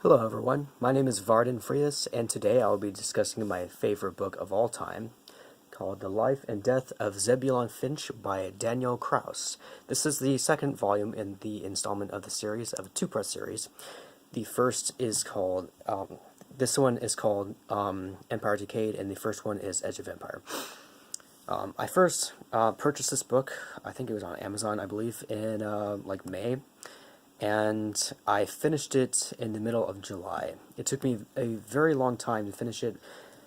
Hello everyone, my name is Varden Frias, and today I will be discussing my favorite book of all time, called The Life and Death of Zebulon Finch by Daniel Kraus. This is the second volume in the installment of the series, of a two-part series. The first is called, this one is called Empire Decayed, and the first one is Edge of Empire. I first purchased this book, I think it was on Amazon, I believe, in like May. And I finished it in the middle of July. It took me a very long time to finish it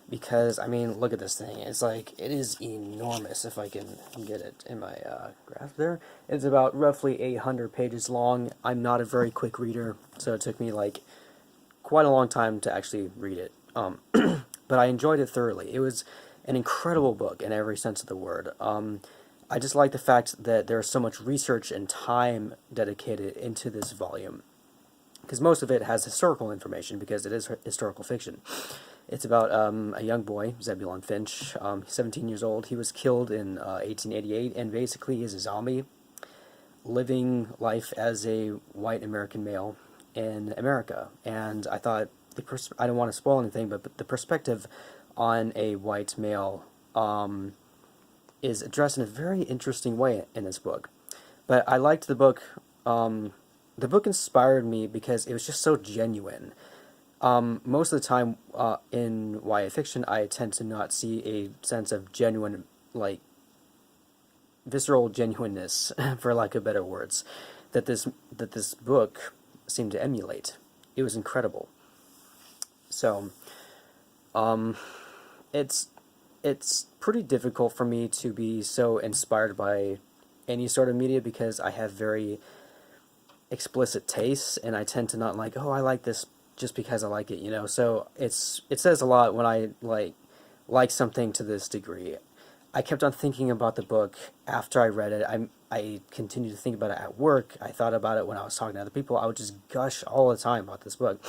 because, I mean, look at this thing. It's like, it is enormous if I can get it in my graph there. It's about roughly 800 pages long. I'm not a very quick reader, so it took me like quite a long time to actually read it. But I enjoyed it thoroughly. It was an incredible book in every sense of the word. I just like the fact that there's so much research and time dedicated into this volume, because most of it has historical information because it is historical fiction. It's about a young boy, Zebulon Finch. He's 17 years old. He was killed in 1888 and basically is a zombie living life as a white American male in America. And I thought, I don't want to spoil anything, but the perspective on a white male is addressed in a very interesting way in this book. But I liked the book. The book inspired me because it was just so genuine. Most of the time in YA fiction, I tend to not see a sense of genuine, like, visceral genuineness, for lack of better words, that this book seemed to emulate. It was incredible. So, it's pretty difficult for me to be so inspired by any sort of media because I have very explicit tastes, and I tend to not like, oh, I like this just because I like it, you know. So it says a lot when I like something to this degree. I kept on thinking about the book after I read it. I continued to think about it at work. I thought about it when I was talking to other people. I would just gush all the time about this book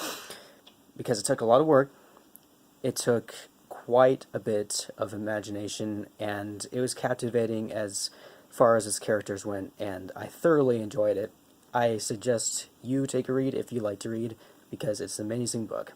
because it took a lot of work. It took quite a bit of imagination, and it was captivating as far as its characters went, and I thoroughly enjoyed it. I suggest you take a read if you like to read, because it's an amazing book.